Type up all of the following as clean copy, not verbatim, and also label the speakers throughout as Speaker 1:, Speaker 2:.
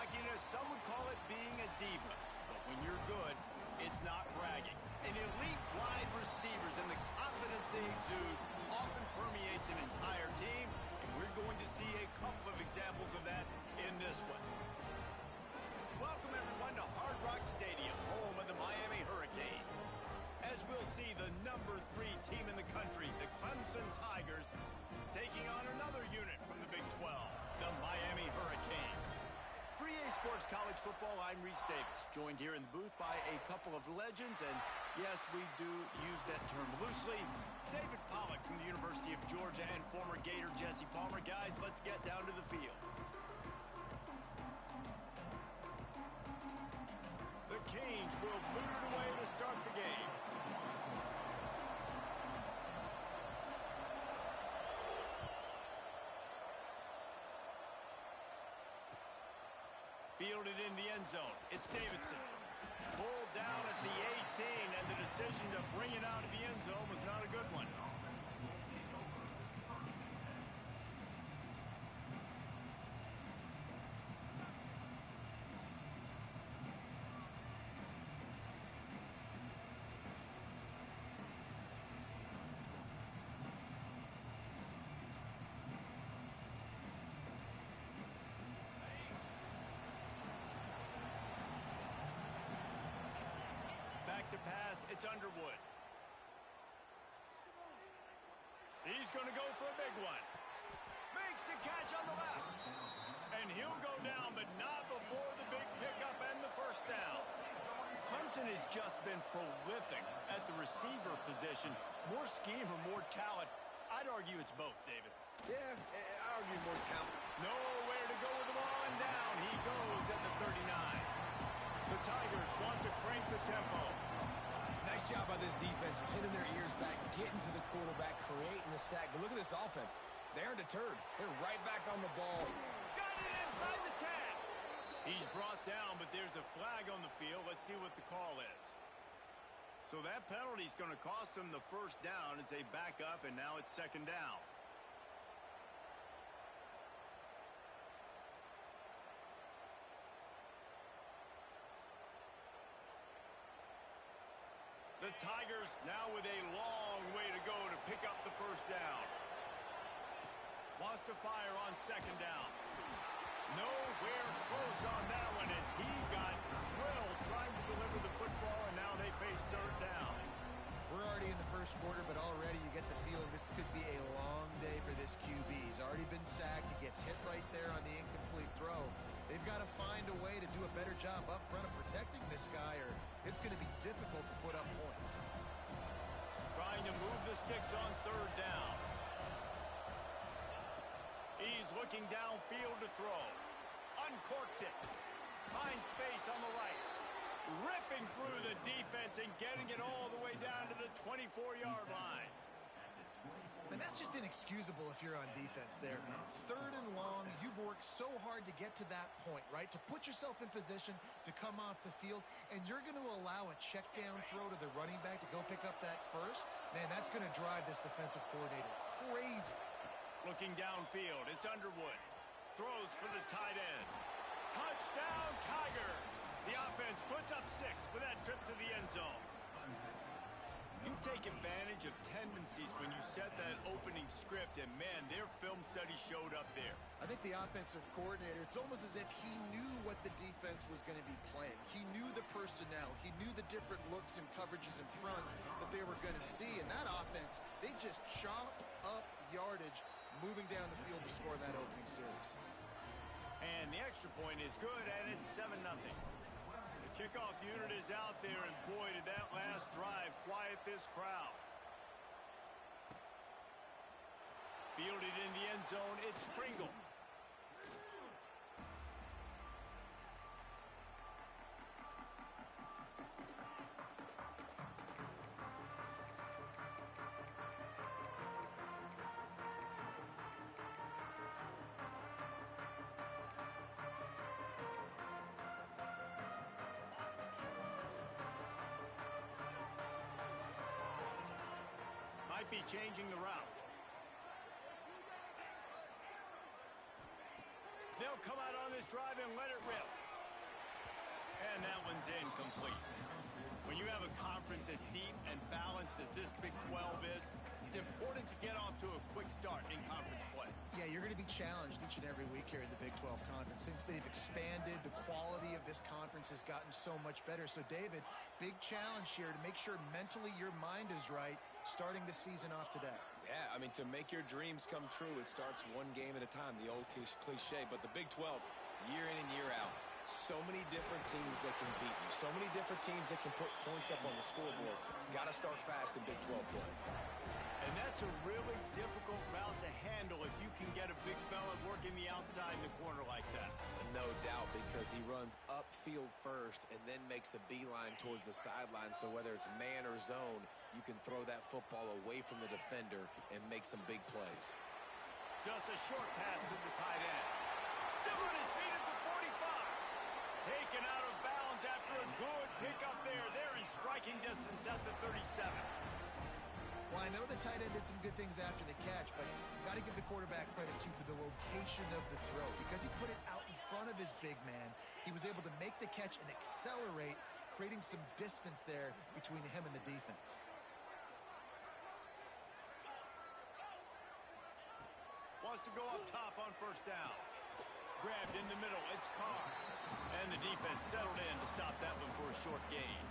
Speaker 1: cockiness, some would call it being a diva. But when you're good, it's not bragging. An elite wide receivers and the confidence they exude often permeates an entire team, and we're going to see a couple of examples of that in this one. Welcome, everyone, to Hard Rock Stadium, home of the Miami Hurricanes. As we'll see, the number 3 team in the country, the Clemson Tigers, taking on another unit from the Big 12, the Miami Hurricanes. For EA Sports College Football, I'm Reese Davis, joined here in the booth by a couple of legends, and yes, we do use that term loosely. David Pollack from the University of Georgia and former Gator Jesse Palmer. Guys, let's get down to the field. The Canes will boot it away to start the game. Fielded in the end zone. It's Davidson. Pulled down at the 18, and the decision to bring it out of the end zone was not a good one. Back to pass, it's Underwood. He's going to go for a big one. Makes the catch on the left. And he'll go down, but not before the big pickup and the first down. Clemson has just been prolific at the receiver position. More scheme or more talent? I'd argue it's both, David.
Speaker 2: Yeah, I argue more talent.
Speaker 1: Nowhere to go with the ball, and down he goes at the 39. The Tigers want to crank the tempo.
Speaker 2: Nice job by this defense, pinning their ears back, getting to the quarterback, creating the sack. But look at this offense. They aren't deterred. They're right back on the ball.
Speaker 1: Got it inside the 10. He's brought down, but there's a flag on the field. Let's see what the call is. So that penalty is going to cost them the first down as they back up, and now it's second down. The Tigers now with a long way to go to pick up the first down. Wants to fire on second down. Nowhere close on that one as he got drilled trying to deliver the football, and now they face third down.
Speaker 3: We're already in the first quarter, but already you get the feeling this could be a long day for this QB. He's already been sacked. He gets hit right there on the incomplete throw. They've got to find a way to do a better job up front of protecting this guy, or it's going to be difficult to put up points.
Speaker 1: Trying to move the sticks on third down. He's looking downfield to throw. Uncorks it. Finds space on the right. Ripping through the defense and getting it all the way down to the 24-yard line.
Speaker 3: And that's just inexcusable if you're on defense there, man. Third and long, you've worked so hard to get to that point, right? To put yourself in position to come off the field, and you're going to allow a check down throw to the running back to go pick up that first? Man, that's going to drive this defensive coordinator crazy.
Speaker 1: Looking downfield, it's Underwood. Throws for the tight end. Touchdown, Tigers! The offense puts up 6 with that trip to the end zone. You take advantage of tendencies when you set that opening script, and man, their film study showed up there.
Speaker 3: I think the offensive coordinator, it's almost as if he knew what the defense was going to be playing. He knew the personnel. He knew the different looks and coverages and fronts that they were going to see. And that offense, they just chopped up yardage moving down the field to score that opening series.
Speaker 1: And the extra point is good, and it's 7-0. The kickoff unit is out there, and boy, did that last drive quiet this crowd. Fielded in the end zone, it's Pringle. Might be changing the route. They'll come out on this drive and let it rip. And that one's incomplete. When you have a conference as deep and balanced as this Big 12 is, it's important to get off to a quick start in conference play.
Speaker 3: Yeah, you're going to be challenged each and every week here in the Big 12 Conference. Since they've expanded, the quality of this conference has gotten so much better. So, David, big challenge here to make sure mentally your mind is right starting the season off today.
Speaker 2: Yeah, I mean, to make your dreams come true, it starts one game at a time, the old cliche. But the Big 12, year in and year out, so many different teams that can beat you, so many different teams that can put points up on the scoreboard. Got to start fast in Big 12 play.
Speaker 1: And that's a really difficult route to handle if you can get a big fella working the outside in the corner like that.
Speaker 2: No doubt, because he runs upfield first and then makes a beeline towards the sideline. So whether it's man or zone, you can throw that football away from the defender and make some big plays.
Speaker 1: Just a short pass to the tight end. Still on his feet at the 45. Taken out of bounds after a good pickup there. They're in striking distance at the 37.
Speaker 3: Well, I know the tight end did some good things after the catch, but got to give the quarterback credit, too, for the location of the throw. Because he put it out in front of his big man, he was able to make the catch and accelerate, creating some distance there between him and the defense.
Speaker 1: Wants to go up top on first down. Grabbed in the middle. It's Carr. And the defense settled in to stop that one for a short gain.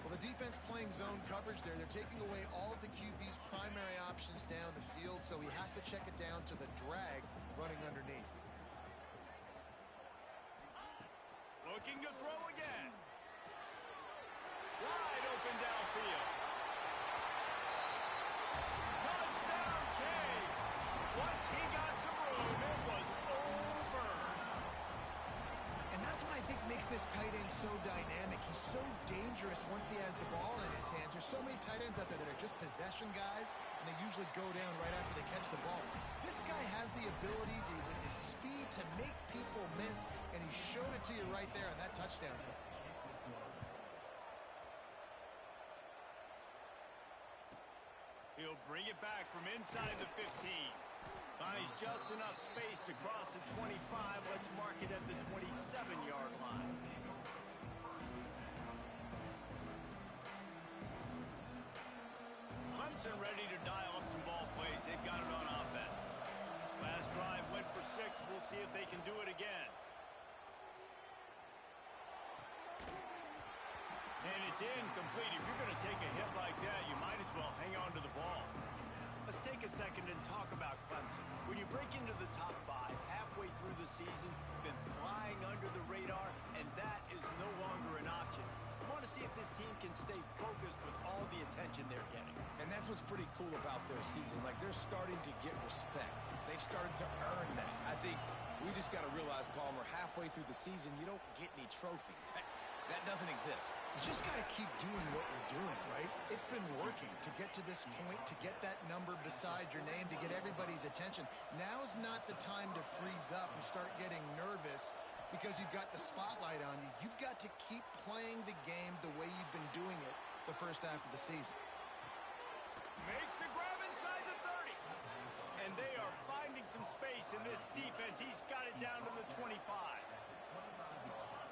Speaker 3: Well, the defense playing zone coverage there. They're taking away all of the QB's primary options down the field, so he has to check it down to the drag running underneath.
Speaker 1: Looking to throw again. Wide open downfield. Touchdown, Cade. Once he got some room, it was over.
Speaker 3: And that's what I think makes this tight end so dynamic. He's so dangerous once he has the ball in his hands. There's so many tight ends out there that are just possession guys, and they usually go down right after they catch the ball. This guy has the ability to, with his speed, to make people miss, and he showed it to you right there on that touchdown catch.
Speaker 1: He'll bring it back from inside the 15. Finds just enough space to cross the 25. Let's mark it at the 27-yard line. Clemson ready to dial up some ball plays. They've got it on offense. Last drive went for 6. We'll see if they can do it again. And it's incomplete. If you're going to take a hit like that, you might as well hang on to the ball. Let's take a second and talk about Clemson. When you break into the top 5 halfway through the season, been flying under the radar, and that is no longer an option. You want to see if this team can stay focused with all the attention they're getting.
Speaker 2: And that's what's pretty cool about their season. Like, they're starting to get respect. They've started to earn that. I think we just got to realize, Palmer, halfway through the season, you don't get any trophies. That doesn't exist.
Speaker 3: You just got to keep doing what you're doing, right? It's been working to get to this point, to get that number beside your name, to get everybody's attention. Now's not the time to freeze up and start getting nervous because you've got the spotlight on you. You've got to keep playing the game the way you've been doing it the first half of the season.
Speaker 1: Makes the grab inside the 30. And they are finding some space in this defense. He's got it down to the 25.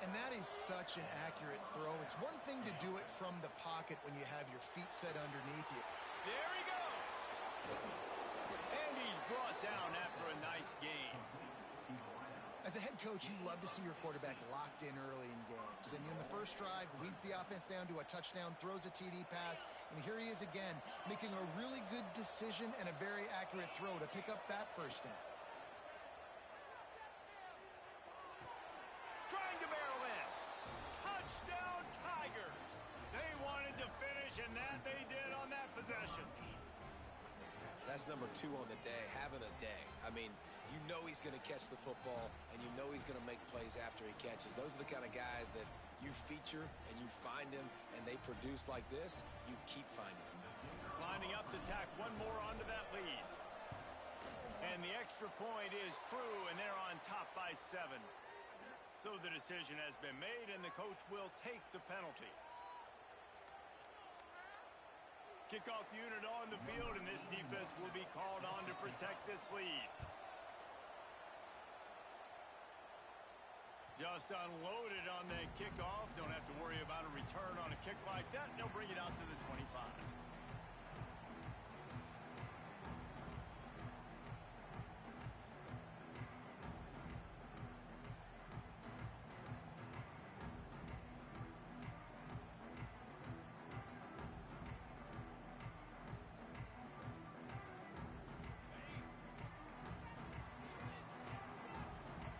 Speaker 3: And that is such an accurate throw. It's one thing to do it from the pocket when you have your feet set underneath you.
Speaker 1: There he goes. And he's brought down after a nice gain.
Speaker 3: As a head coach, you love to see your quarterback locked in early in games. And in the first drive, leads the offense down to a touchdown, throws a TD pass, and here he is again, making a really good decision and a very accurate throw to pick up that first down.
Speaker 1: Trying to barrel in. Touchdown, Tigers. They wanted to finish, and that they did on that possession.
Speaker 2: That's number 2 on the day, having a day. I mean, you know he's going to catch the football, and you know he's going to make plays after he catches. Those are the kind of guys that you feature and you find him, and they produce like this, you keep finding them.
Speaker 1: Lining up to tack one more onto that lead. And the extra point is true, and they're on top by 7. So the decision has been made, and the coach will take the penalty. Kickoff unit on the field, and this defense will be called on to protect this lead. Just unloaded on that kickoff. Don't have to worry about a return on a kick like that. They'll bring it out to the 25.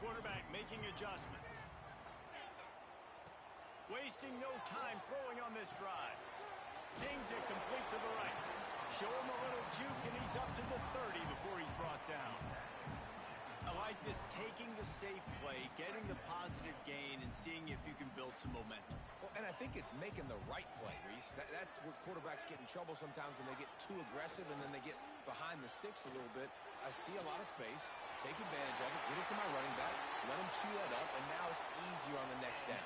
Speaker 1: Quarterback making adjustments. Wasting no time throwing on this drive. Zings it complete to the right. Show him a little juke, and he's up to the 30 before he's brought down. I like this, taking the safe play, getting the positive gain, and seeing if you can build some momentum.
Speaker 2: Well, and I think it's making the right play, Reese. That's where quarterbacks get in trouble sometimes when they get too aggressive and then they get behind the sticks a little bit. I see a lot of space. Take advantage of it. Get it to my running back. Let him chew that up, and now it's easier on the next down.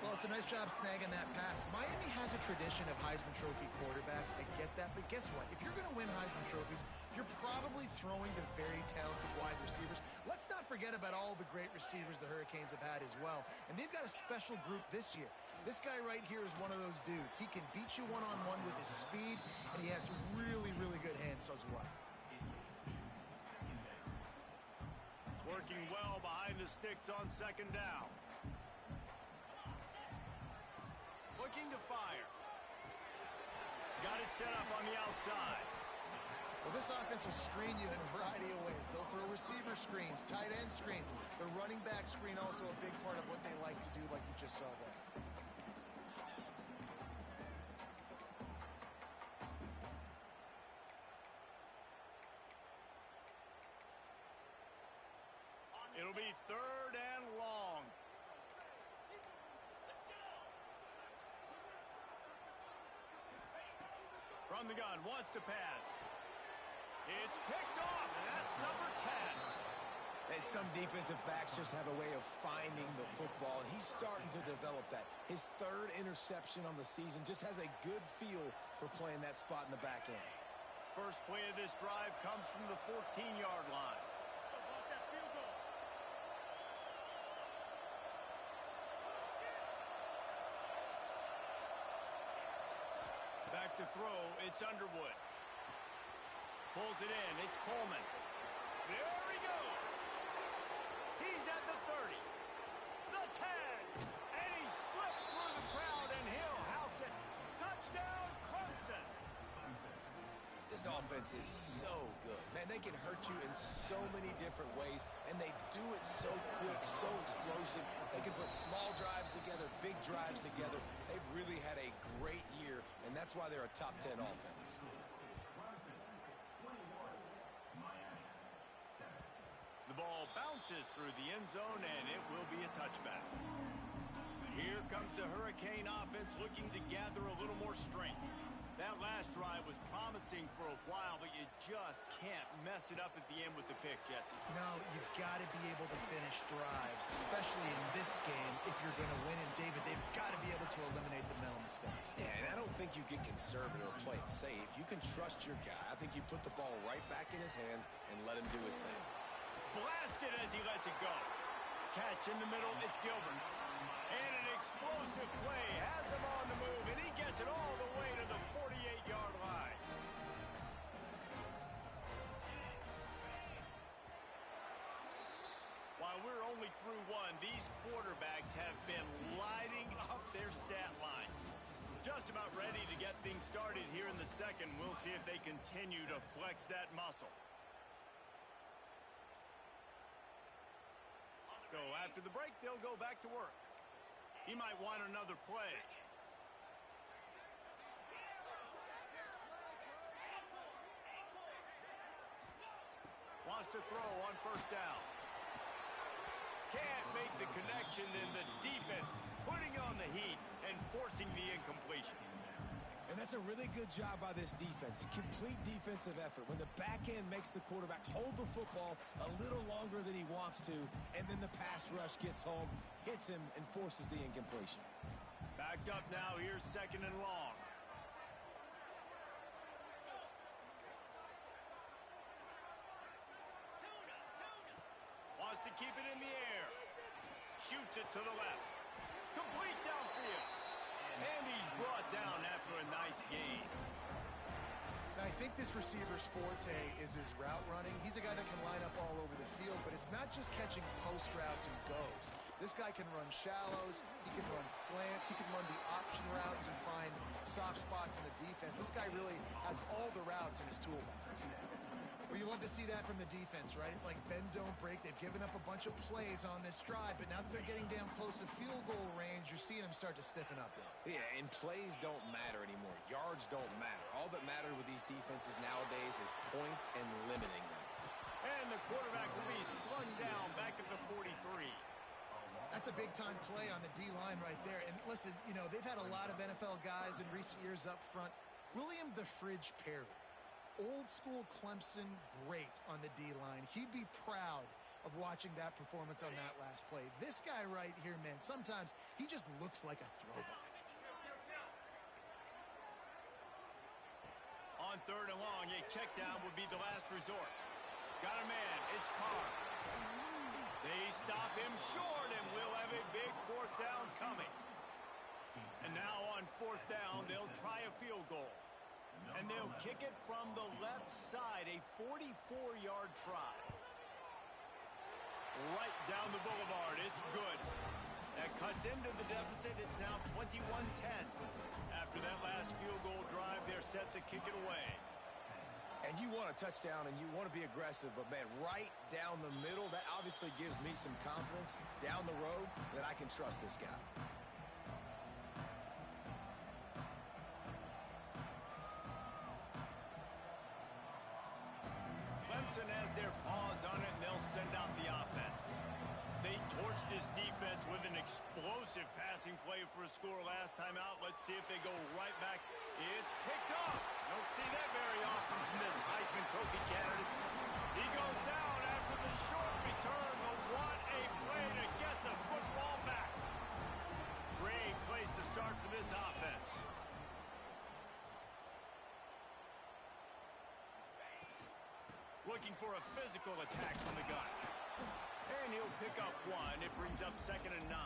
Speaker 3: Well, it's a nice job snagging that pass. Miami has a tradition of Heisman Trophy quarterbacks. I get that, but guess what? If you're going to win Heisman Trophies, you're probably throwing to very talented wide receivers. Let's not forget about all the great receivers the Hurricanes have had as well. And they've got a special group this year. This guy right here is one of those dudes. He can beat you one-on-one with his speed, and he has really, really good hands as well.
Speaker 1: Working well behind the sticks on second down. Looking to fire. Got it set up on the outside.
Speaker 3: Well, this offense will screen you in a variety of ways. They'll throw receiver screens, tight end screens. The running back screen also a big part of what they like to do, like you just saw there.
Speaker 1: It'll be third and long. From the gun, wants to pass. It's picked off, and that's number 10.
Speaker 2: And some defensive backs just have a way of finding the football, and he's starting to develop that. His third interception on the season just has a good feel for playing that spot in the back end.
Speaker 1: First play of this drive comes from the 14-yard line. Back to throw, it's Underwood. Pulls it in, it's Coleman. There he goes. He's at the 30, the 10, and he slipped through the crowd, and he'll house it. Touchdown, Clemson.
Speaker 2: This offense is so good. Man, they can hurt you in so many different ways, and they do it so quick, so explosive. They can put small drives together, big drives together. They've really had a great year, and that's why they're a top 10 offense.
Speaker 1: The ball bounces through the end zone, and it will be a touchback. Here comes the Hurricane offense looking to gather a little more strength. That last drive was promising for a while, but you just can't mess it up at the end with the pick, Jesse.
Speaker 3: No, you've got to be able to finish drives, especially in this game if you're going to win. And, David, they've got to be able to eliminate the mental mistakes.
Speaker 2: Yeah, and I don't think you get conservative or play it safe. You can trust your guy. I think you put the ball right back in his hands and let him do his thing.
Speaker 1: Blasted as he lets it go. Catch in the middle, it's Gilbert. And an explosive play has him on the move, and he gets it all the way to the 48-yard line. While we're only through one, these quarterbacks have been lighting up their stat line. Just about ready to get things started here in the second. We'll see if they continue to flex that muscle. So after the break, they'll go back to work. He might want another play. Wants to throw on first down. Can't make the connection, and the defense putting on the heat and forcing the incompletion.
Speaker 2: And that's a really good job by this defense. A complete defensive effort. When the back end makes the quarterback hold the football a little longer than he wants to, and then the pass rush gets home, hits him, and forces the incompletion.
Speaker 1: Backed up now. Here's second and long. Wants to keep it in the air. Shoots it to the left. Complete downfield. And he's brought down after a nice gain.
Speaker 3: Now, I think this receiver's forte is his route running. He's a guy that can line up all over the field, but it's not just catching post routes and goes. This guy can run shallows, he can run slants, he can run the option routes and find soft spots in the defense. This guy really has all the routes in his toolbox. Well, you love to see that from the defense, right? It's like bend, don't break. They've given up a bunch of plays on this drive, but now that they're getting down close to field goal range, you're seeing them start to stiffen up there.
Speaker 2: Yeah, and plays don't matter anymore. Yards don't matter. All that matters with these defenses nowadays is points and limiting them.
Speaker 1: And the quarterback will be slung down back at the 43.
Speaker 3: That's a big-time play on the D-line right there. And listen, you know, they've had a lot of NFL guys in recent years up front. William the Fridge Perry, old-school Clemson great on the D-line. He'd be proud of watching that performance on that last play. This guy right here, man, sometimes he just looks like a throwback.
Speaker 1: On third and long, a check down would be the last resort. Got a man. It's Carr. They stop him short, and we'll have a big fourth down coming. And now on fourth down, they'll try a field goal. And they'll kick it from the left side, a 44-yard try. Right down the boulevard. It's good. That cuts into the deficit. It's now 21-10. After that last field goal drive, they're set to kick it away.
Speaker 2: And you want a touchdown and you want to be aggressive, but man, right down the middle, that obviously gives me some confidence down the road that I can trust this guy.
Speaker 1: Clemson has their paws on it, and they'll send out the offense. They torched this defense with an explosive passing play for a score last time out. Let's see if they go right back. It's picked up. Don't see that very often from this Heisman Trophy candidate. He goes down after the short return, but what a play to get the football back. Great place to start for this offense. Looking for a physical attack from the gun. And he'll pick up one. It brings up 2nd and 9.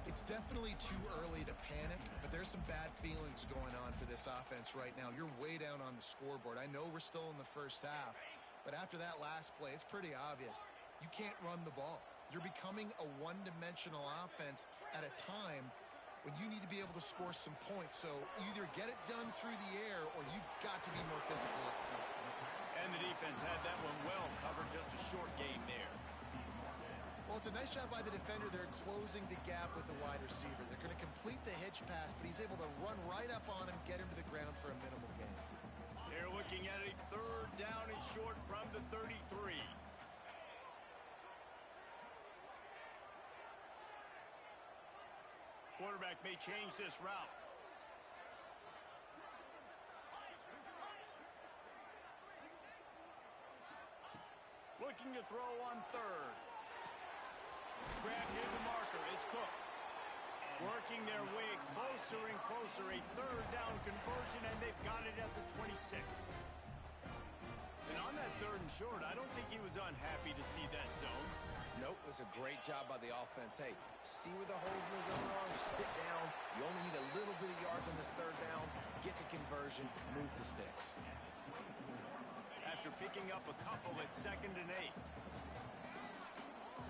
Speaker 3: It's definitely too early to panic, but there's some bad feelings going on for this offense right now. You're way down on the scoreboard. I know we're still in the first half, but after that last play, it's pretty obvious. You can't run the ball. You're becoming a one-dimensional offense at a time when you need to be able to score some points. So either get it done through the air or you've got to be more physical up front.
Speaker 1: And the defense had that one well covered, just a short gain there.
Speaker 3: Well, it's a nice job by the defender. They're closing the gap with the wide receiver. They're going to complete the hitch pass, but he's able to run right up on him, get him to the ground for a minimal gain.
Speaker 1: They're looking at a third down and short from the 33. Quarterback may change this route. Looking to throw on third. Grab near the marker. It's Cook. Working their way closer and closer. A third down conversion, and they've got it at the 26. And on that third and short, I don't think he was unhappy to see that zone.
Speaker 2: Nope, it was a great job by the offense. Hey, see where the holes in the zone are? Sit down. You only need a little bit of yards on this third down. Get the conversion. Move the sticks.
Speaker 1: After picking up a couple at 2nd and 8.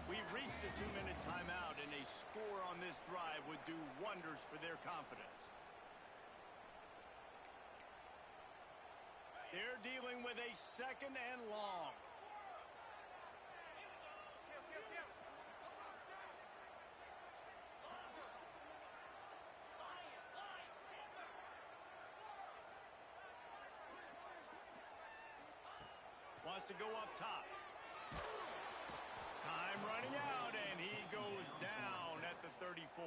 Speaker 1: We've reached the 2-minute timeout, and a score on this drive would do wonders for their confidence. They're dealing with a 2nd and long. Wants to go up top. Time running out, and he goes down at the 34.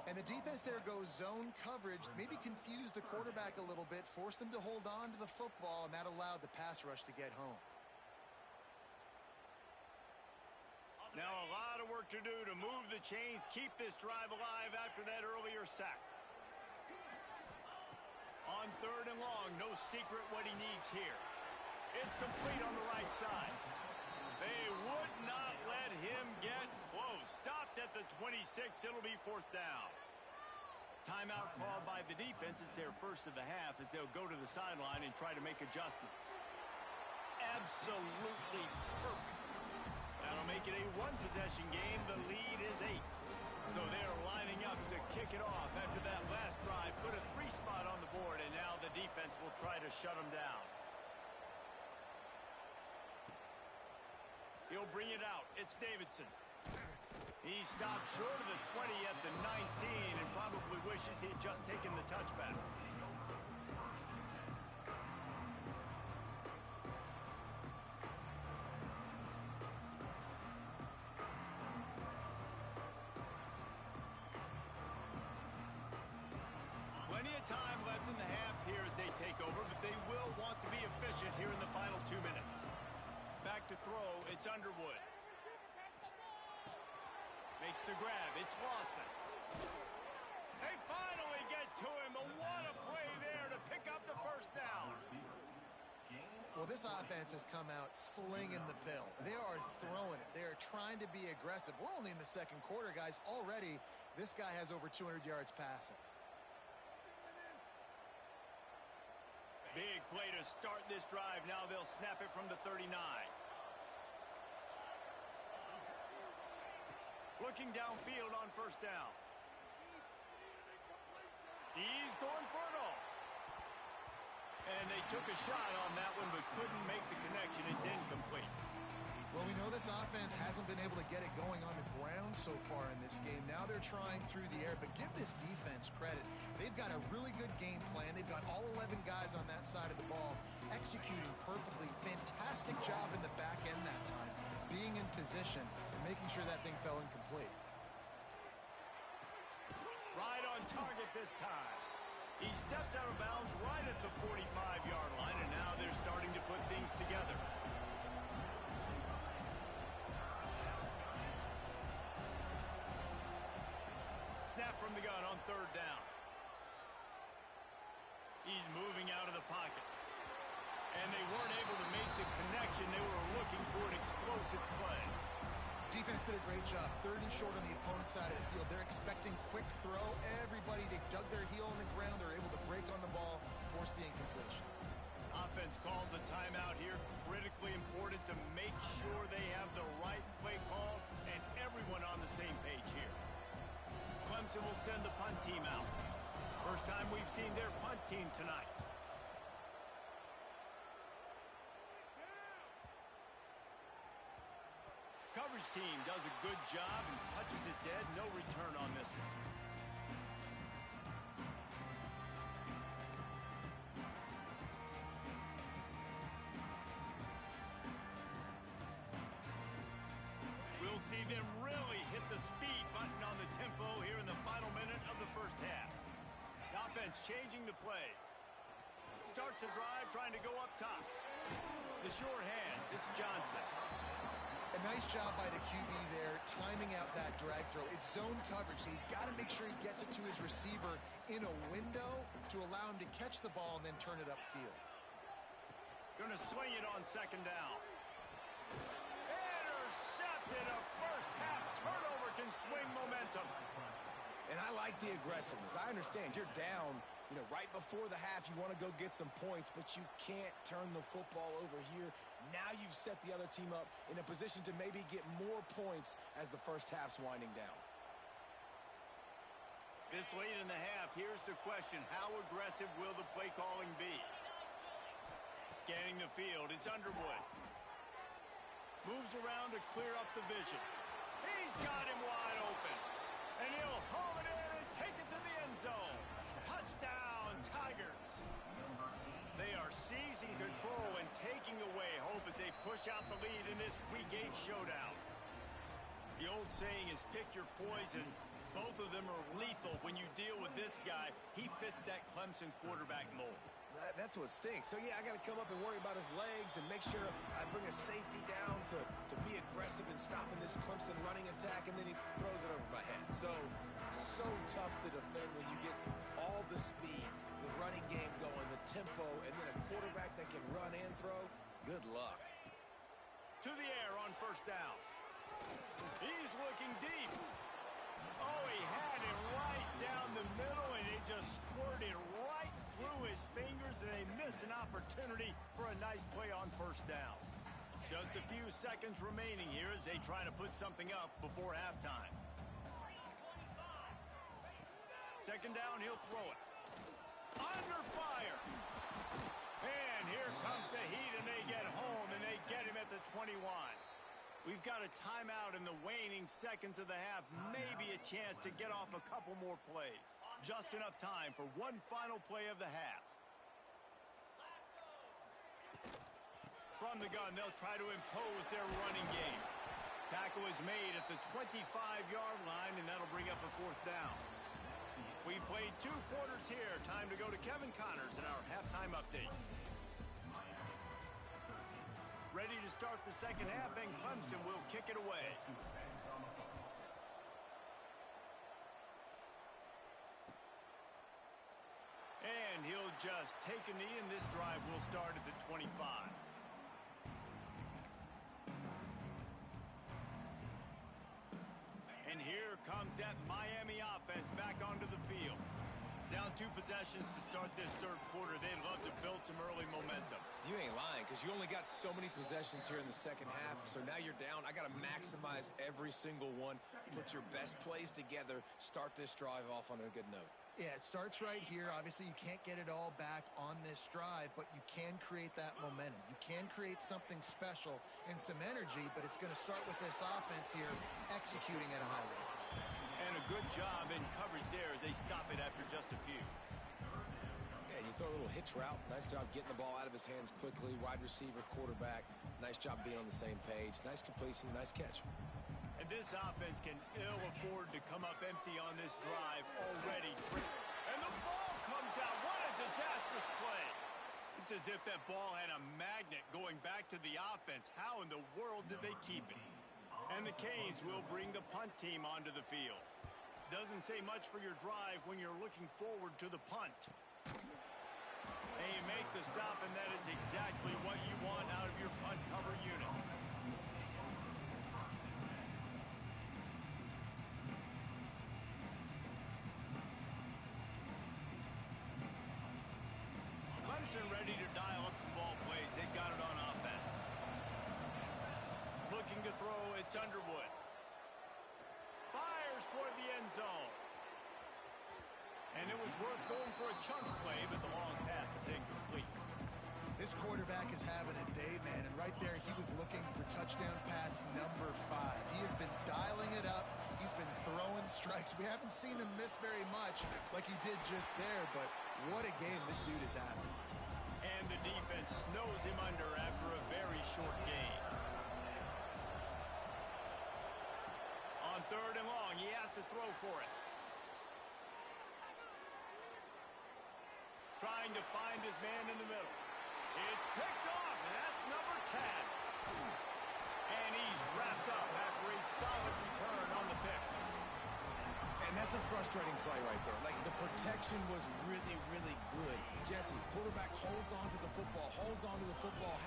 Speaker 3: And the defense there goes zone coverage, maybe confused the quarterback a little bit, forced him to hold on to the football, and that allowed the pass rush to get home.
Speaker 1: Now a lot of work to do to move the chains, keep this drive alive after that earlier sack. On third and long, no secret what he needs here. It's complete on the right side. They would not let him get close. Stopped at the 26. It'll be 4th down. Timeout called by the defense. It's their first of the half as they'll go to the sideline and try to make adjustments. Absolutely perfect. That'll make it a one-possession game. The lead is 8. So they're lining up to kick it off after that last drive. Put a 3-spot on the board, and now the defense will try to shut them down. He'll bring it out. It's Davidson. He stopped short of the 20 at the 19 and probably wishes he had just taken the touchback. Plenty of time left in the half here as they take over, but they will want to be efficient here in the final 2 minutes. Back to throw, it's Underwood. Makes the grab, it's Lawson. They finally get to him, but what a play there to pick up the first down.
Speaker 3: Well, this offense has come out slinging the pill. They are throwing it. They are trying to be aggressive. We're only in the second quarter, guys. Already, this guy has over 200 yards passing.
Speaker 1: Big play to start this drive. Now they'll snap it from the 39. Looking downfield on first down. He's going for it all. And they took a shot on that one but couldn't make the connection. It's incomplete.
Speaker 3: Well, we know this offense hasn't been able to get it going on the ground so far in this game. Now they're trying through the air, but give this defense credit. They've got a really good game plan. They've got all 11 guys on that side of the ball executing perfectly. Fantastic job in the back end that time, being in position and making sure that thing fell incomplete.
Speaker 1: Right on target this time. He steps out of bounds right at the 45-yard line, and now they're starting to put things together. Snap from the gun on third down. He's moving out of the pocket. And they weren't able to make the connection. They were looking for an explosive play.
Speaker 3: Defense did a great job. 3rd and short on the opponent's side of the field. They're expecting quick throw. Everybody, they dug their heel on the ground. They're able to break on the ball, force the incompletion.
Speaker 1: Offense calls a timeout here. Critically important to make sure they have the right play call and everyone on the same page here. Clemson will send the punt team out. First time we've seen their punt team tonight. Coverage team does a good job and touches it dead. No return on this one. We'll see them really hit the speed button on the tempo here in the final minute of the first half. The offense changing the play. Starts a drive trying to go up top. The sure hands, it's Johnson.
Speaker 3: A nice job by the QB there, timing out that drag throw. It's zone coverage, so he's got to make sure he gets it to his receiver in a window to allow him to catch the ball and then turn it upfield.
Speaker 1: Going to swing it on second down. Intercepted. A first half turnover can swing momentum.
Speaker 2: And I like the aggressiveness. I understand you're down, right before the half. You want to go get some points, but you can't turn the football over here. Now you've set the other team up in a position to maybe get more points as the first half's winding down.
Speaker 1: This late in the half, here's the question. How aggressive will the play calling be? Scanning the field, it's Underwood. Moves around to clear up the vision. He's got him wide open. And he'll haul it in and take it to the end zone. Touchdown, Tigers. They are seizing control and taking away hope as they push out the lead in this Week 8 showdown. The old saying is pick your poison. Both of them are lethal when you deal with this guy. He fits that Clemson quarterback mold.
Speaker 2: That's what stinks. So, yeah, I got to come up and worry about his legs and make sure I bring a safety down to be aggressive in stopping this Clemson running attack, and then he throws it over my head. So tough to defend when you get all the speed, the running game going, the tempo, and then a quarterback that can run and throw. Good luck.
Speaker 1: To the air on first down. He's looking deep. Oh, he had it right down the middle, and it just squirted right through his fingers, and they miss an opportunity for a nice play on first down. Just a few seconds remaining here as they try to put something up before halftime. Second down, he'll throw it. Under fire. And here comes the Heat, and they get home, and they get him at the 21. We've got a timeout in the waning seconds of the half. Maybe a chance to get off a couple more plays. Just enough time for one final play of the half. From the gun, they'll try to impose their running game. Tackle is made at the 25-yard line, and that'll bring up a fourth down. We've played 2 quarters here. Time to go to Kevin Connors in our halftime update. Ready to start the second half, and Clemson will kick it away. And he'll just take a knee, and this drive will start at the 25. And here comes that Miami offense back onto the field. Down 2 possessions to start this third quarter. They'd love to build some early momentum.
Speaker 2: You ain't lying, because you only got so many possessions here in the second half, so now you're down. I got to maximize every single one, put your best plays together, start this drive off on a good note.
Speaker 3: Yeah, it starts right here. Obviously, you can't get it all back on this drive, but you can create that momentum. You can create something special and some energy, but it's going to start with this offense here executing at a high rate.
Speaker 1: And a good job in coverage there as they stop it after just a few.
Speaker 2: Yeah, you throw a little hitch route. Nice job getting the ball out of his hands quickly. Wide receiver, quarterback. Nice job being on the same page. Nice completion, nice catch.
Speaker 1: And this offense can ill afford to come up empty on this drive already. And the ball comes out. What a disastrous play. It's as if that ball had a magnet going back to the offense. How in the world did they keep it? And the Canes will bring the punt team onto the field. Doesn't say much for your drive when you're looking forward to the punt. And you make the stop, and that is exactly what you want out of your punt cover unit. Clemson ready to dial up some ball plays. They got it on offense. Looking to throw, it's Underwood. Fires toward the end zone. And it was worth going for a chunk play, but the long pass is incomplete.
Speaker 3: This quarterback is having a day, man, and right there he was looking for touchdown pass number 5. He has been dialing it up. He's been throwing strikes. We haven't seen him miss very much like he did just there, but what a game this dude is having.
Speaker 1: And the defense snows him under after a very short game. On third and long, he has to throw for it. Trying to find his man in the middle. It's picked off, and that's number 10. And he's wrapped up after a solid return on the pick.
Speaker 2: And that's a frustrating play right there. Like, the protection was really, really good. Jesse, quarterback holds on to the football,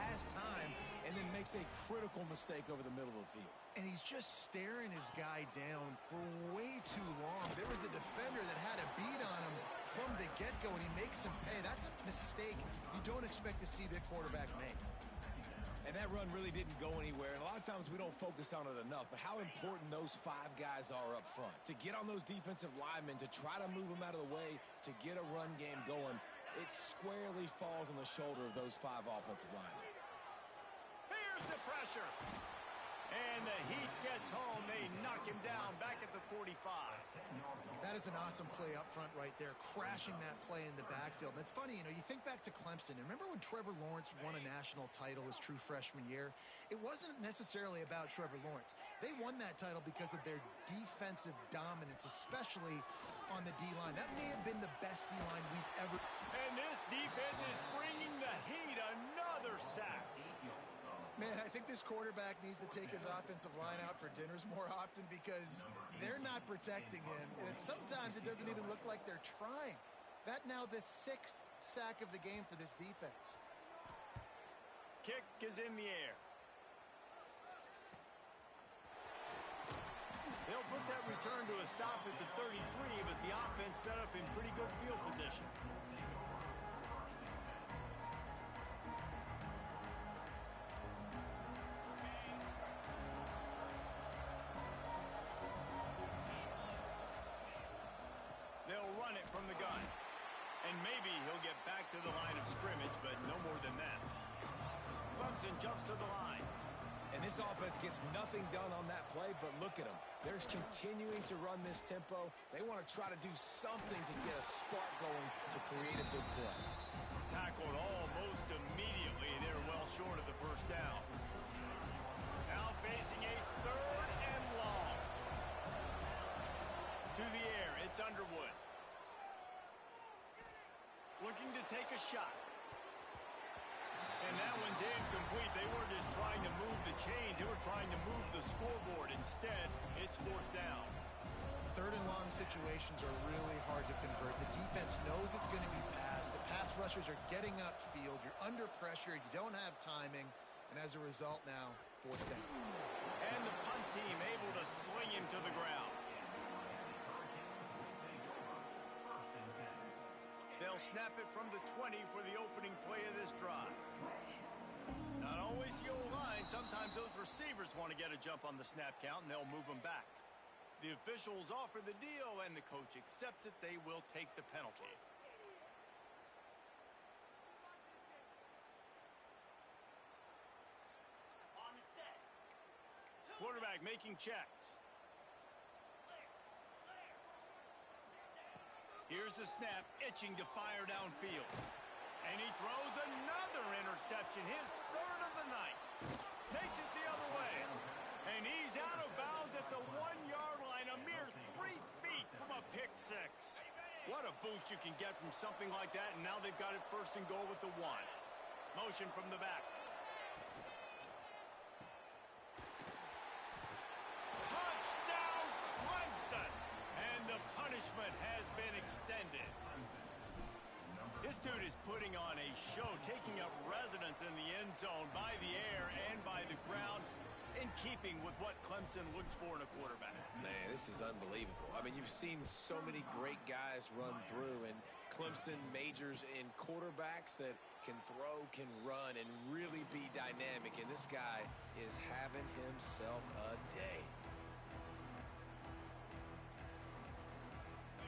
Speaker 2: has time, and then makes a critical mistake over the middle of the field.
Speaker 3: And he's just staring his guy down for way too long. There was the defender that had a beat on him from the get-go, and he makes him pay. That's a mistake you don't expect to see the quarterback make.
Speaker 2: And that run really didn't go anywhere. And a lot of times we don't focus on it enough. But how important those 5 guys are up front. To get on those defensive linemen, to try to move them out of the way, to get a run game going, it squarely falls on the shoulder of those 5 offensive linemen.
Speaker 1: Here's the pressure. And the Heat gets home. They knock him down back at the 45.
Speaker 3: That is an awesome play up front right there, crashing that play in the backfield. And it's funny, you know, you think back to Clemson. And remember when Trevor Lawrence won a national title his true freshman year? It wasn't necessarily about Trevor Lawrence. They won that title because of their defensive dominance, especially on the D-line. That may have been the best D-line we've ever...
Speaker 1: And this defense is bringing the Heat another sack.
Speaker 3: Man, I think this quarterback needs to take his offensive line out for dinners more often because they're not protecting him. And sometimes it doesn't even look like they're trying. That now the 6th sack of the game for this defense.
Speaker 1: Kick is in the air. They'll put that return to a stop at the 33, but the offense set up in pretty good field position. They'll run it from the gun. And maybe he'll get back to the line of scrimmage, but no more than that. Clemson jumps to the line.
Speaker 2: And this offense gets nothing done on that play, but look at them. They're continuing to run this tempo. They want to try to do something to get a spark going to create a big play.
Speaker 1: Tackled almost immediately. They're well short of the first down. Now facing a 3rd and long. To the air, it's Underwood. Looking to take a shot. And that one's incomplete. They weren't just trying to move the chains. They were trying to move the scoreboard. Instead, it's 4th down.
Speaker 3: 3rd and long situations are really hard to convert. The defense knows it's going to be passed. The pass rushers are getting upfield. You're under pressure. You don't have timing. And as a result now, 4th down.
Speaker 1: And the punt team able to sling him to the ground. They'll snap it from the 20 for the opening play of this drive. Not always the old line. Sometimes those receivers want to get a jump on the snap count, and they'll move them back. The officials offer the deal, and the coach accepts it. They will take the penalty. Quarterback making checks. Here's the snap, itching to fire downfield. And he throws another interception, his 3rd of the night. Takes it the other way. And he's out of bounds at the 1-yard line, a mere 3 feet from a pick six. What a boost you can get from something like that, and now they've got it 1st and goal with the 1. Motion from the back. Touchdown, Clemson! And the punishment has been extended. This dude is putting on a show, taking up residence in the end zone by the air and by the ground, in keeping with what Clemson looks for in a quarterback.
Speaker 2: Man, this is unbelievable. I mean, you've seen so many great guys run through, and Clemson majors in quarterbacks that can throw, can run, and really be dynamic, and this guy is having himself a day.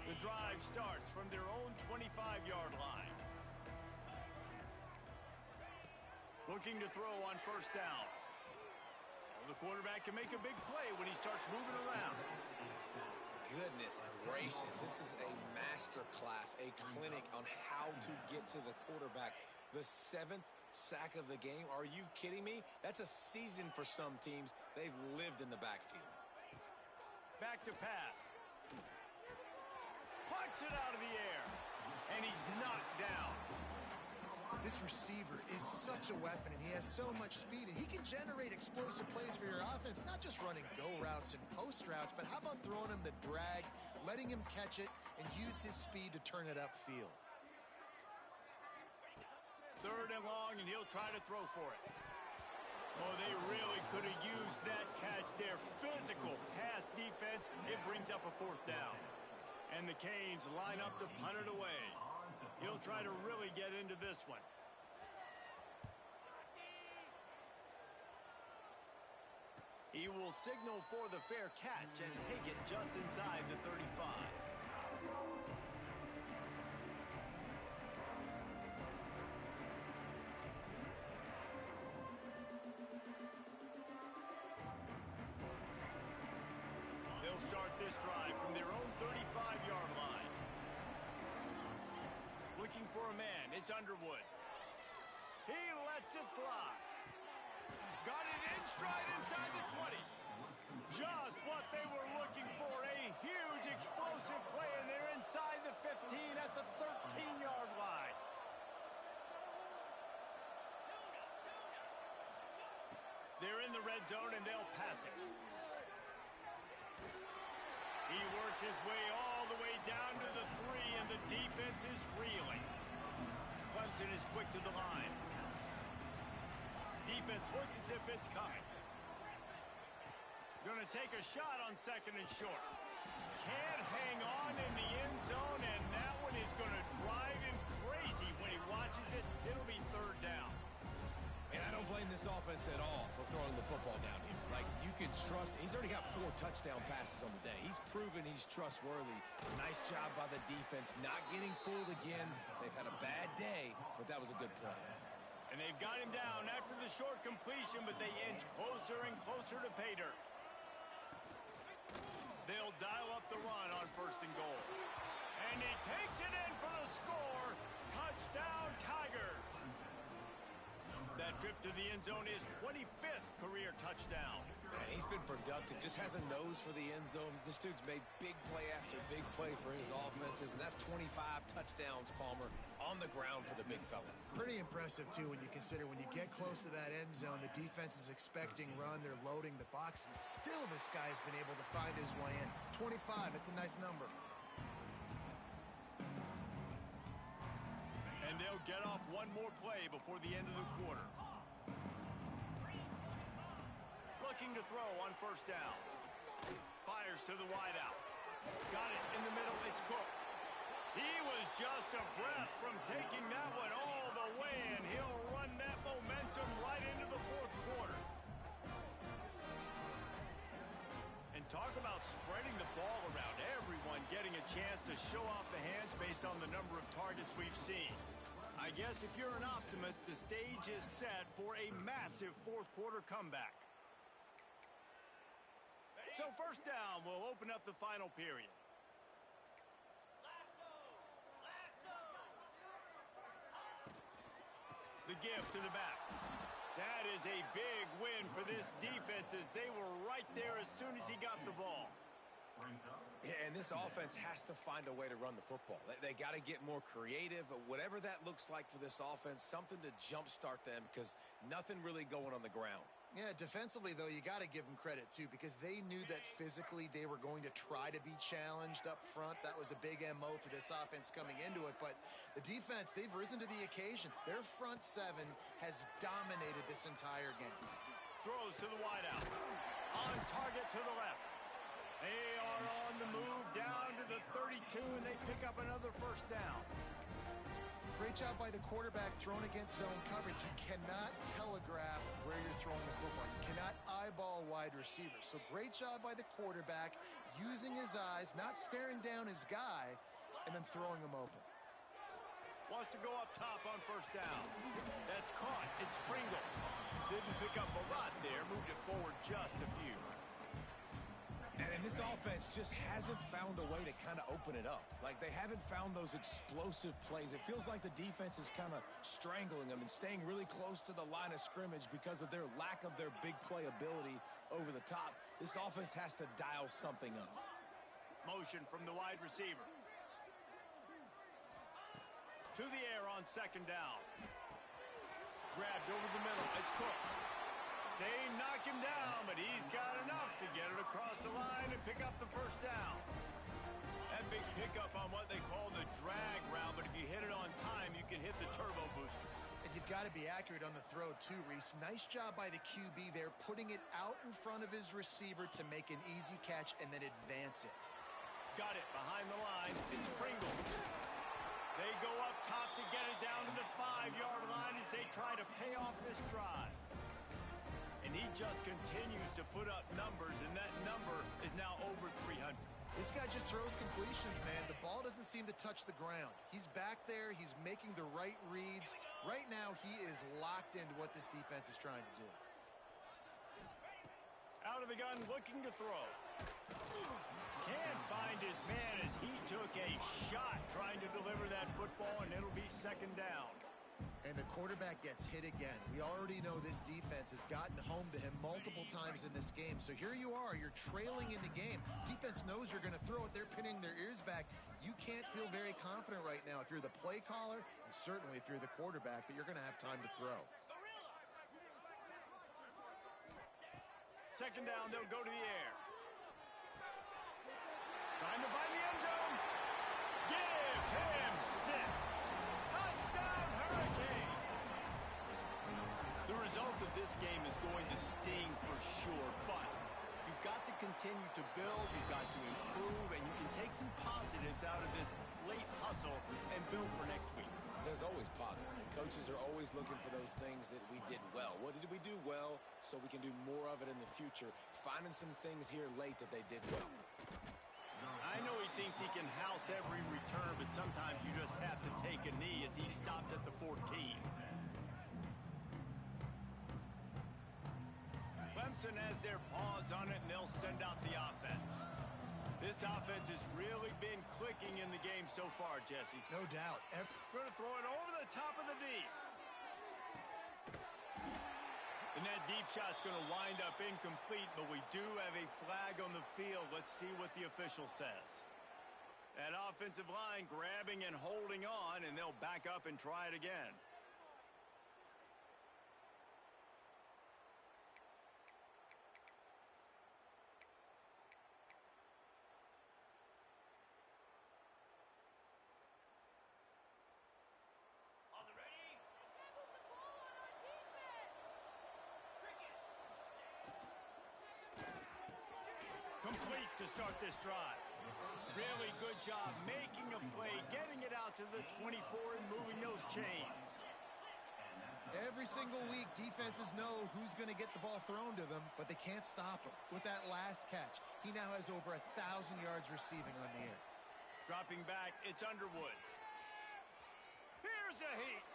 Speaker 1: The drive starts from their own 25-yard line. Looking to throw on 1st down. Well, the quarterback can make a big play when he starts moving around.
Speaker 2: Goodness gracious, this is a master class, a clinic on how to get to the quarterback. The 7th sack of the game. Are you kidding me? That's a season for some teams. They've lived in the backfield.
Speaker 1: Back to pass. Plucks it out of the air. And he's knocked down.
Speaker 3: This receiver is such a weapon, and he has so much speed, and he can generate explosive plays for your offense, not just running go routes and post routes, but how about throwing him the drag, letting him catch it, and use his speed to turn it upfield.
Speaker 1: 3rd and long, and he'll try to throw for it. Oh, they really could have used that catch. Their physical pass defense, it brings up a 4th down. And the Canes line up to punt it away. He'll try to really get into this one. He will signal for the fair catch and take it just inside the 35. They'll start this drive from their own 35-yard line. Looking for a man, it's Underwood. He lets it fly. Got it in stride inside the 20. Just what they were looking for, a huge explosive play, and they're inside the 15 at the 13-yard line. They're in the red zone, and they'll pass it. He works his way all the way down to the 3, and the defense is reeling. Clemson is quick to the line. Defense looks as if it's coming. Going to take a shot on second and short. Can't hang on in the end zone, and that one is going to drive him crazy when he watches it. It'll be third down.
Speaker 2: And I don't blame this offense at all for throwing the football down here. Like, you can trust. He's already got 4 touchdown passes on the day. He's proven he's trustworthy. Nice job by the defense, not getting fooled again. They've had a bad day, but that was a good play.
Speaker 1: And they've got him down after the short completion, but they inch closer and closer to pay dirt. They'll dial up the run on first and goal. And he takes it in for the score. Touchdown, Tigers. That trip to the end zone is 25th career touchdown.
Speaker 2: Man, he's been productive, just has a nose for the end zone. This dude's made big play after big play for his offenses, and that's 25 touchdowns, Palmer, on the ground for the big fella.
Speaker 3: Pretty impressive, too, when you consider when you get close to that end zone, the defense is expecting run, they're loading the box, and still this guy's been able to find his way in. 25, it's a nice number.
Speaker 1: And they'll get off one more play before the end of the quarter. Looking to throw on first down. Fires to the wideout. Got it in the middle. It's Cook. He was just a breath from taking that one all the way, and he'll run that momentum right into the fourth quarter. And talk about spreading the ball around. Everyone getting a chance to show off the hands based on the number of targets we've seen. I guess if you're an optimist, the stage is set for a massive fourth quarter comeback. So first down will open up the final period. The give to the back. That is a big win for this defense as they were right there as soon as he got the ball.
Speaker 2: Yeah, and this offense has to find a way to run the football. They got to get more creative, whatever that looks like for this offense, something to jumpstart them because nothing really going on the ground.
Speaker 3: Yeah, defensively, though, you got to give them credit, too, because they knew that physically they were going to try to be challenged up front. That was a big MO for this offense coming into it. But the defense, they've risen to the occasion. Their front seven has dominated this entire game.
Speaker 1: Throws to the wideout. On target to the left. They are on the move down to the 32, and they pick up another first down.
Speaker 3: Great job by the quarterback thrown against zone coverage. You cannot telegraph where you're throwing the football. You cannot eyeball wide receivers. So great job by the quarterback using his eyes, not staring down his guy, and then throwing him open.
Speaker 1: Wants to go up top on first down. That's caught. It's Pringle. Didn't pick up a lot there. Moved it forward just a few.
Speaker 2: And this offense just hasn't found a way to kind of open it up. Like, they haven't found those explosive plays. It feels like the defense is kind of strangling them and staying really close to the line of scrimmage because of their lack of their big play ability over the top. This offense has to dial something up.
Speaker 1: Motion from the wide receiver. To the air on second down. Grabbed over the middle. It's Cook. They knock him down, but he's got enough to get it across the line and pick up the first down. That big pickup on what they call the drag route, but if you hit it on time, you can hit the turbo boosters.
Speaker 3: And you've got to be accurate on the throw, too, Reese. Nice job by the QB there, putting it out in front of his receiver to make an easy catch and then advance it.
Speaker 1: Got it behind the line. It's Pringle. They go up top to get it down to the 5-yard line as they try to pay off this drive. And he just continues to put up numbers, and that number is now over 300.
Speaker 3: This guy just throws completions, man. The ball doesn't seem to touch the ground. He's back there. He's making the right reads. Right now, he is locked into what this defense is trying to do.
Speaker 1: Out of the gun, looking to throw. Can't find his man as he took a shot trying to deliver that football, and it'll be second down.
Speaker 3: And the quarterback gets hit again. We already know this defense has gotten home to him multiple times in this game. So here you are, you're trailing in the game. Defense knows you're going to throw it. They're pinning their ears back. You can't feel very confident right now if you're the play caller, and certainly if you're the quarterback, that you're going to have time to throw.
Speaker 1: Second down, they'll go to the air. Trying to find the end zone. Give him 6. Touchdown, Hurricane. The result of this game is going to sting for sure, but you've got to continue to build, you've got to improve, and you can take some positives out of this late hustle and build for next week.
Speaker 2: There's always positives, and coaches are always looking for those things that we did well. What did we do well so we can do more of it in the future? Finding some things here late that they did well.
Speaker 1: I know he thinks he can house every return, but sometimes you just have to take a knee as he stopped at the 14. Clemson has their paws on it, and they'll send out the offense. This offense has really been clicking in the game so far, Jesse.
Speaker 3: No doubt.
Speaker 1: Going to throw it over the top of the deep. And that deep shot's going to wind up incomplete, but we do have a flag on the field. Let's see what the official says. That offensive line grabbing and holding on, and they'll back up and try it again. Complete to start this drive. Really good job making a play, getting it out to the 24 and moving those chains.
Speaker 3: Every single week, defenses know who's going to get the ball thrown to them, but they can't stop him. With that last catch, he now has over 1,000 yards receiving on the air.
Speaker 1: Dropping back, it's Underwood. Here's a heat.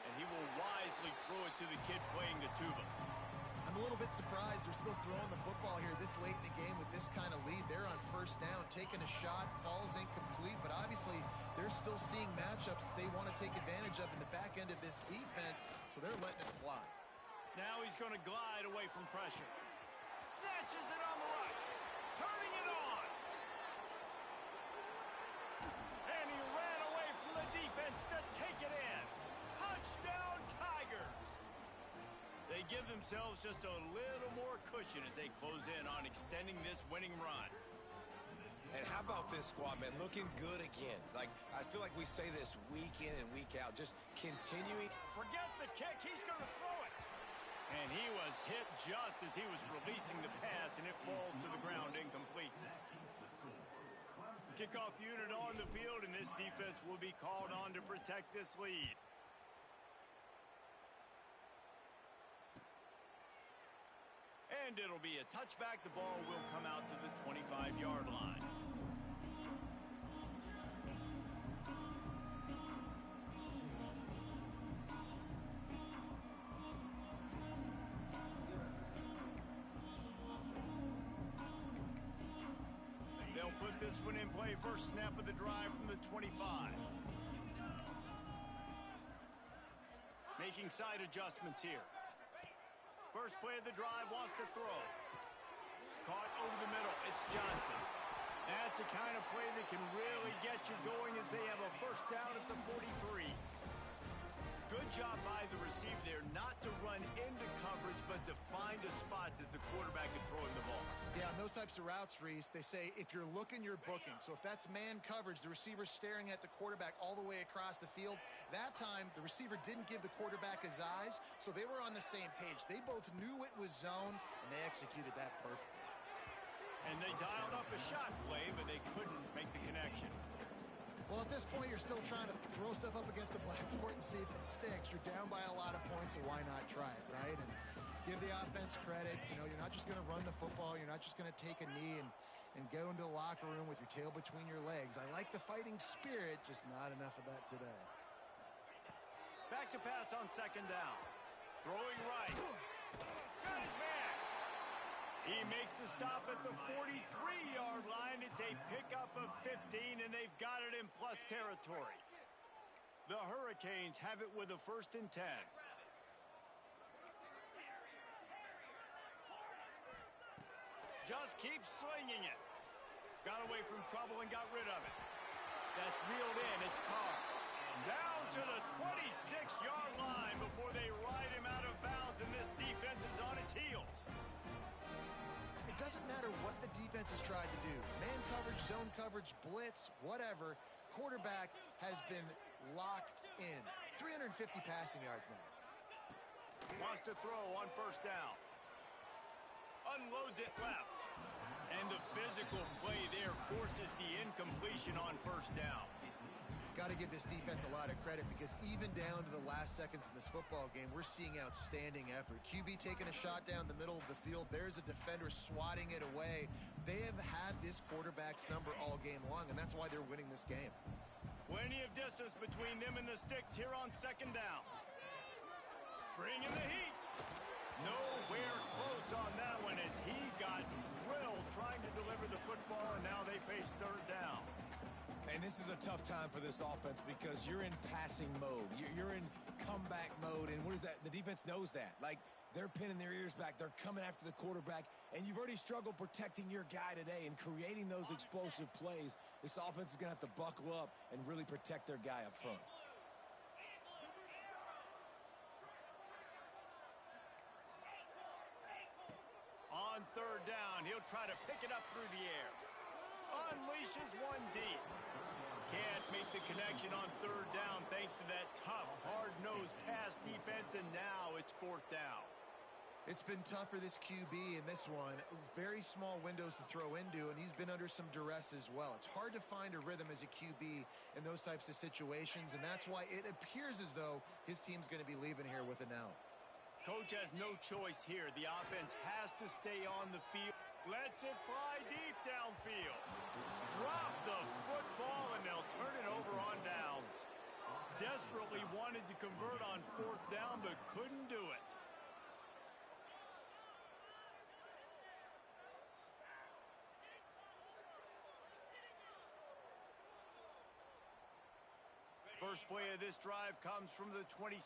Speaker 1: And he will wisely throw it to the kid playing the tuba.
Speaker 3: I'm a little bit surprised they're still throwing the football here this late in the game with this kind of lead. They're on first down, taking a shot, falls incomplete, but obviously they're still seeing matchups that they want to take advantage of in the back end of this defense, so they're letting it fly.
Speaker 1: Now he's going to glide away from pressure. Snatches it on the right, turning it on. And he ran away from the defense to take it in. Touchdown, Tigers. They give themselves just a little more cushion as they close in on extending this winning run.
Speaker 2: And how about this squad, man? Looking good again. Like, I feel like we say this week in and week out. Just continuing.
Speaker 1: Forget the kick. He's going to throw it. And he was hit just as he was releasing the pass, and it falls to the ground incomplete. Kickoff unit on the field, and this defense will be called on to protect this lead. And it'll be a touchback. The ball will come out to the 25-yard line. They'll put this one in play. First snap of the drive from the 25. Making side adjustments here. First play of the drive, wants to throw. Caught over the middle. It's Johnson. That's the kind of play that can really get you going as they have a first down at the 43. Good job by the receiver there not to run into coverage, but to find a spot that the quarterback can throw in the ball.
Speaker 3: Yeah, on those types of routes, Reese, they say if you're looking, you're booking. So if that's man coverage, the receiver's staring at the quarterback all the way across the field. That time, the receiver didn't give the quarterback his eyes, so they were on the same page. They both knew it was zone, and they executed that perfectly.
Speaker 1: And they dialed up a shot play, but they couldn't make the connection.
Speaker 3: Well, at this point, you're still trying to throw stuff up against the blackboard and see if it sticks. You're down by a lot of points, so why not try it, right? And give the offense credit. You know, you're not just going to run the football. You're not just going to take a knee and go into the locker room with your tail between your legs. I like the fighting spirit, just not enough of that today.
Speaker 1: Back to pass on second down. Throwing right. Got his man. He makes the stop at the 43-yard line. It's a pickup of 15, and they've got it in plus territory. The Hurricanes have it with a 1st and 10. Just keeps slinging it. Got away from trouble and got rid of it. That's reeled in. It's Carr. Down to the 26-yard line before they ride him out of bounds, and this defense is on its heels.
Speaker 3: It doesn't matter what the defense has tried to do. Man coverage, zone coverage, blitz, whatever. Quarterback has been locked in. 350 passing yards now.
Speaker 1: Wants to throw on first down. Unloads it left. And the physical play there forces the incompletion on first down.
Speaker 3: Got to give this defense a lot of credit because even down to the last seconds in this football game, we're seeing outstanding effort. QB taking a shot down the middle of the field. There's a defender swatting it away. They have had this quarterback's number all game long, and that's why they're winning this game.
Speaker 1: Plenty of distance between them and the sticks here on second down. Bringing the heat. Nowhere close on that one as he got drilled trying to deliver the football, and now they face third down.
Speaker 2: And this is a tough time for this offense because you're in passing mode. You're in comeback mode, and what is that? The defense knows that. Like, they're pinning their ears back. They're coming after the quarterback, and you've already struggled protecting your guy today and creating those explosive plays. This offense is going to have to buckle up and really protect their guy up front.
Speaker 1: On third down, he'll try to pick it up through the air. Unleashes one deep. Can't make the connection on third down thanks to that tough, hard-nosed pass defense, and now it's fourth down.
Speaker 3: It's been tough for this QB in this one. Very small windows to throw into, and he's been under some duress as well. It's hard to find a rhythm as a QB in those types of situations, and that's why it appears as though his team's going to be leaving here with an L.
Speaker 1: Coach has no choice here. The offense has to stay on the field. Lets it fly deep downfield. Drop the football, and they'll turn it over on downs. Desperately wanted to convert on fourth down, but couldn't do it. First play of this drive comes from the 27.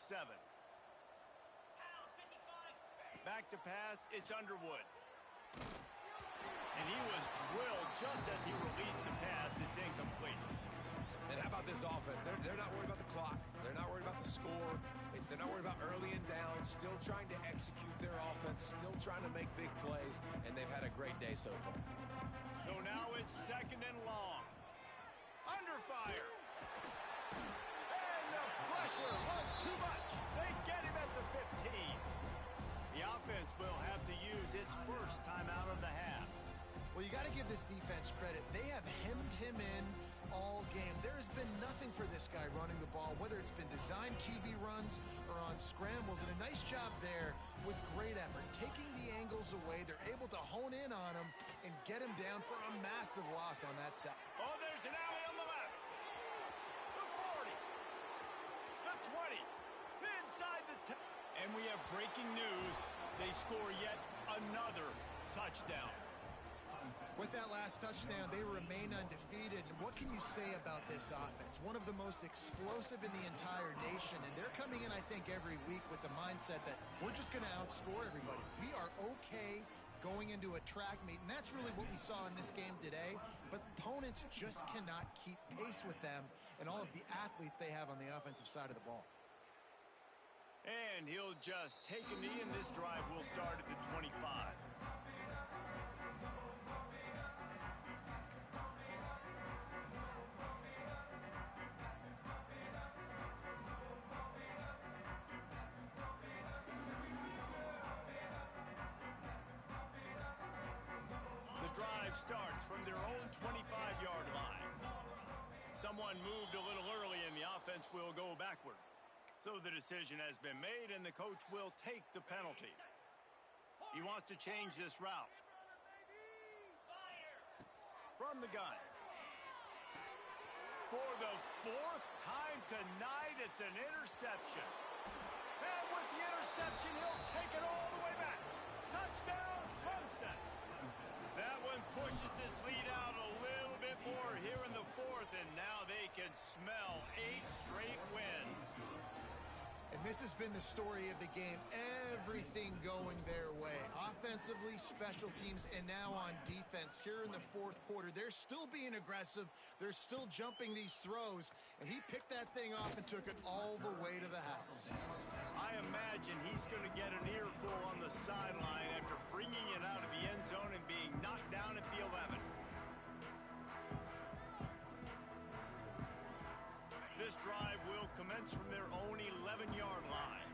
Speaker 1: Back to pass, it's Underwood. And he was drilled just as he released the pass. It's incomplete.
Speaker 2: And how about this offense? They're not worried about the clock. They're not worried about the score. They're not worried about early and down. Still trying to execute their offense. Still trying to make big plays. And they've had a great day so far.
Speaker 1: So now it's second and long. Under fire. And the pressure was too much. They get him at the 15. The offense will have to use its first time out of the half.
Speaker 3: Well, you got to give this defense credit. They have hemmed him in all game. There has been nothing for this guy running the ball, whether it's been designed QB runs or on scrambles, and a nice job there with great effort. Taking the angles away, they're able to hone in on him and get him down for a massive loss on that set.
Speaker 1: Oh, there's an alley on the left. The 40. The 20. Inside the 10. And we have breaking news. They score yet another touchdown.
Speaker 3: With that last touchdown, they remain undefeated. And what can you say about this offense? One of the most explosive in the entire nation. And they're coming in, I think, every week with the mindset that we're just going to outscore everybody. We are okay going into a track meet. And that's really what we saw in this game today. But opponents just cannot keep pace with them and all of the athletes they have on the offensive side of the ball.
Speaker 1: And he'll just take a knee, and this drive will start at the 25. The drive starts from their own 25-yard line. Someone moved a little early, and the offense will go backward. So the decision has been made, and the coach will take the penalty. He wants to change this route. From the gun. For the fourth time tonight, it's an interception. And with the interception, he'll take it all the way back. Touchdown, Clemson. That one pushes this lead out a little bit more here in the fourth, and now they can smell 8 straight wins.
Speaker 3: And this has been the story of the game. Everything going their way. Offensively, special teams, and now on defense. Here in the fourth quarter, they're still being aggressive. They're still jumping these throws. And he picked that thing off and took it all the way to the house.
Speaker 1: I imagine he's going to get an earful on the sideline after bringing it out of the end zone and being knocked down at the 11. This drive will commence from their own 11-yard line.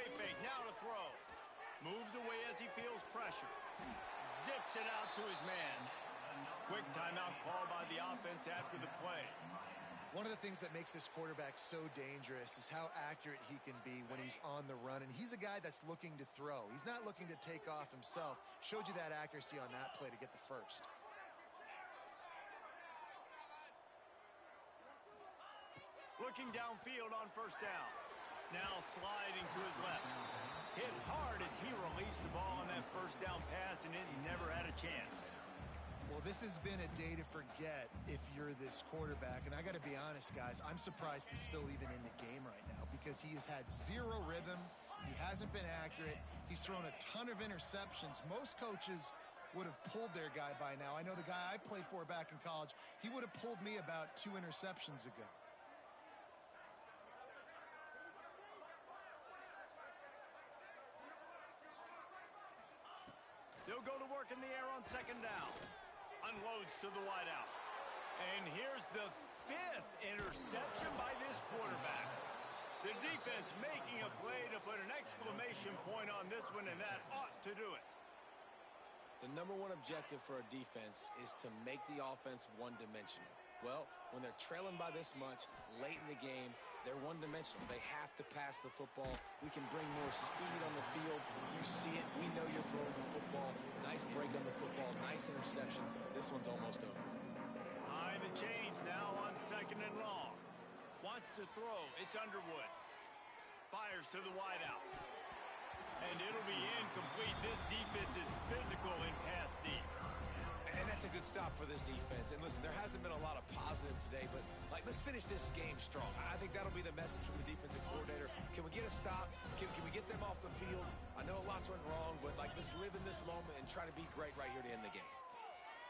Speaker 1: play fake, now to throw. Moves away as he feels pressure. Zips it out to his man. Quick timeout call by the offense after the play.
Speaker 3: One of the things that makes this quarterback so dangerous is how accurate he can be when he's on the run. And he's a guy that's looking to throw. He's not looking to take off himself. Showed you that accuracy on that play to get the first.
Speaker 1: Looking downfield on first down. Now sliding to his left. Hit hard as he released the ball on that first down pass, and it never had a chance.
Speaker 3: Well, this has been a day to forget if you're this quarterback. And I got to be honest, guys, I'm surprised he's still even in the game right now because he has had zero rhythm. He hasn't been accurate. He's thrown a ton of interceptions. Most coaches would have pulled their guy by now. I know the guy I played for back in college, he would have pulled me about 2 interceptions ago.
Speaker 1: They'll go to work in the air on second down. Unloads to the wideout. And here's the 5th interception by this quarterback. The defense making a play to put an exclamation point on this one, and that ought to do it.
Speaker 2: The number one objective for a defense is to make the offense one-dimensional. Well, when they're trailing by this much late in the game, they're one-dimensional. They have to pass the football. We can bring more speed on the field. You see it. We know you're throwing the football. Nice break on the football. Nice interception. This one's almost over.
Speaker 1: High the chains now on second and long. Wants to throw. It's Underwood. Fires to the wideout. And it'll be incomplete. This defense is physical in pass deep.
Speaker 2: And that's a good stop for this defense. And listen, there hasn't been a lot of positive today, but let's finish this game strong. I think that'll be the message from the defensive coordinator. Can we get a stop? Can we get them off the field? I know lots went wrong, but let's live in this moment and try to be great right here to end the game.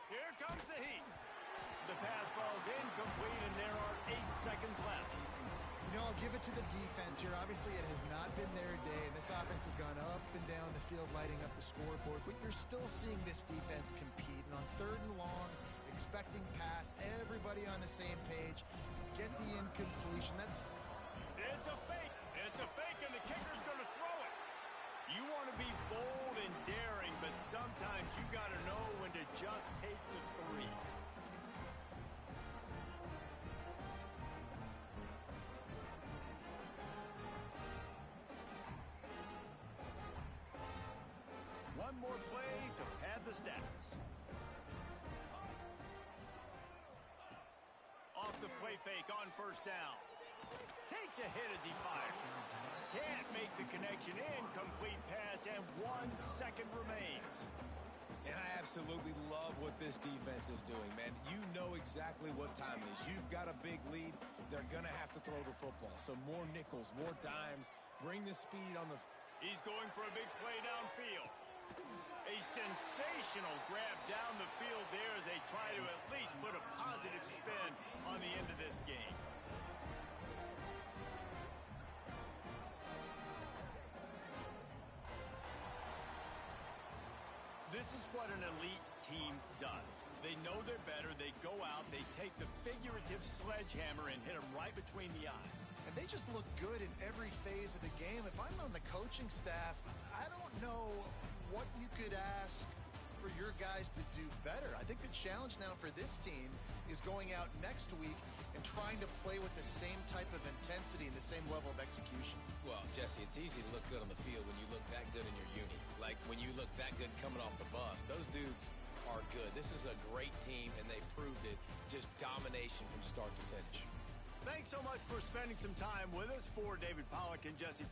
Speaker 1: Here comes the heat. The pass falls incomplete, and there are 8 seconds left.
Speaker 3: You know, I'll give it to the defense here. Obviously, it has not been their day, and this offense has gone up and down the field, lighting up the scoreboard, but you're still seeing this defense compete. And on third and long, expecting pass, everybody on the same page, get the incompletion.
Speaker 1: It's a fake. It's a fake, and the kicker's going to throw it. You want to be bold and daring, but sometimes you got to know when to just take the 3. One more play to pad the stats. Off the play fake on first down. Takes a hit as he fires. Can't make the connection. Incomplete pass, and 1 second remains.
Speaker 2: And I absolutely love what this defense is doing, man. You know exactly what time it is. You've got a big lead. They're going to have to throw the football. So more nickels, more dimes. Bring the speed on the...
Speaker 1: He's going for a big play downfield. A sensational grab down the field there as they try to at least put a positive spin on the end of this game. This is what an elite team does. They know they're better. They go out, they take the figurative sledgehammer and hit them right between the eyes.
Speaker 3: And they just look good in every phase of the game. If I'm on the coaching staff, I don't know what you could ask for your guys to do better. I think the challenge now for this team is going out next week and trying to play with the same type of intensity and the same level of execution.
Speaker 2: Well, Jesse, it's easy to look good on the field when you look that good in your uni. Like when you look that good coming off the bus. Those dudes are good. This is a great team, and they proved it. Just domination from start to finish.
Speaker 1: Thanks so much for spending some time with us. For David Pollack and Jesse